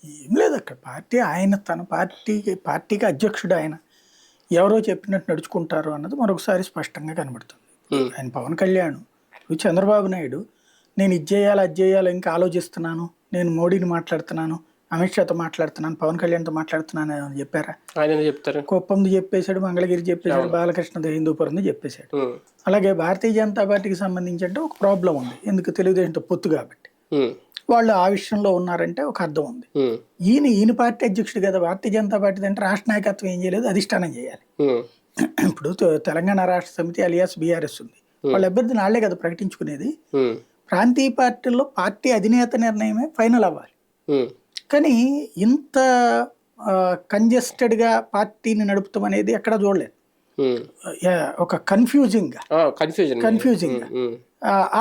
ఏం లేదు అక్కడ పార్టీ ఆయన తన పార్టీకి అధ్యక్షుడు ఆయన. ఎవరో చెప్పినట్టు నడుచుకుంటారు అన్నది మరొకసారి స్పష్టంగా కనబడుతుంది. ఆయన పవన్ కళ్యాణ్, ఇప్పుడు చంద్రబాబు నాయుడు నేను ఇది చేయాలి అది చేయాలి ఇంకా ఆలోచిస్తున్నాను, నేను మోడీని మాట్లాడుతున్నాను, అమిత్ షాతో మాట్లాడుతున్నాను, పవన్ కళ్యాణ్తో మాట్లాడుతున్నాను అని చెప్పారా? ఆయన చెప్తారు. కుప్పంది చెప్పేశాడు, మంగళగిరి చెప్పేశాడు, బాలకృష్ణ హిందూపురంది చెప్పేశాడు. అలాగే భారతీయ జనతా పార్టీకి సంబంధించి అంటే ఒక ప్రాబ్లం ఉంది. ఎందుకు? తెలుగుదేశంతో పొత్తు కాబట్టి వాళ్ళు ఆ విషయంలో ఉన్నారంటే ఒక అర్థం ఉంది. ఈయన పార్టీ అధ్యక్షుడు కదా. భారతీయ జనతా పార్టీ అంటే రాష్ట్ర నాయకత్వం ఏం చేయలేదు, అధిష్టానం చేయాలి. ఇప్పుడు తెలంగాణ రాష్ట్ర సమితి అలియాస్ బీఆర్ఎస్ ఉంది, వాళ్ళ అభ్యర్థిని వాళ్ళే కదా ప్రకటించుకునేది. ప్రాంతీయ పార్టీల్లో పార్టీ అధినేత నిర్ణయమే ఫైనల్ అవ్వాలి. కానీ ఇంత కంజెస్టెడ్ గా పార్టీని నడుపుతాం అనేది ఎక్కడ చూడలేదు. ఒక కన్ఫ్యూజింగ్ గా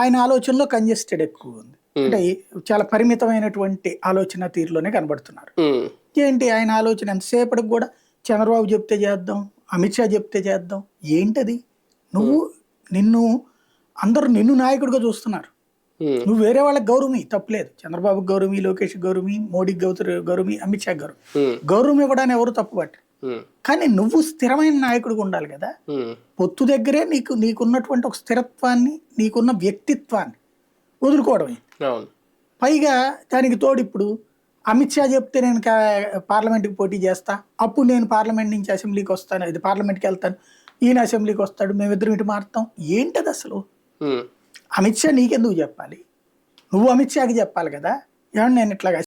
ఆయన ఆలోచనలో కంజెస్టెడ్ ఎక్కువ ఉంది. అంటే చాలా పరిమితమైనటువంటి ఆలోచన తీరులోనే కనబడుతున్నారు. ఏంటి ఆయన ఆలోచన? ఎంతసేపటికి కూడా చంద్రబాబు చెప్తే చేద్దాం, అమిత్ షా చెప్తే చేద్దాం. ఏంటది? అందరూ నిన్ను నాయకుడిగా చూస్తున్నారు. నువ్వు వేరే వాళ్ళకి గౌరవమి, తప్పులేదు. చంద్రబాబుకి గౌరవమి, లోకేష్ గౌరవమి, మోడీకి గౌరవమి, అమిత్ షా గౌరవం ఇవ్వడానికి ఎవరు తప్పుపట్టు. కానీ నువ్వు స్థిరమైన నాయకుడిగా ఉండాలి కదా. పొత్తు దగ్గరే నీకున్నటువంటి ఒక స్థిరత్వాన్ని, నీకున్న వ్యక్తిత్వాన్ని వదులుకోవడమే. పైగా దానికి తోడు ఇప్పుడు అమిత్ షా చెప్తే నేను పార్లమెంట్కి పోటీ చేస్తా, అప్పుడు నేను పార్లమెంట్ నుంచి అసెంబ్లీకి వస్తాను, ఇది పార్లమెంట్కి వెళ్తాను, ఈయన అసెంబ్లీకి వస్తాడు, మేమిద్దరం ఇటు మారుతాం. ఏంటది అసలు? అమిత్ షా నీకెందుకు చెప్పాలి? నువ్వు అమిత్ షాకి చెప్పాలి కదా. ఏమన్నా నేను ఇట్లా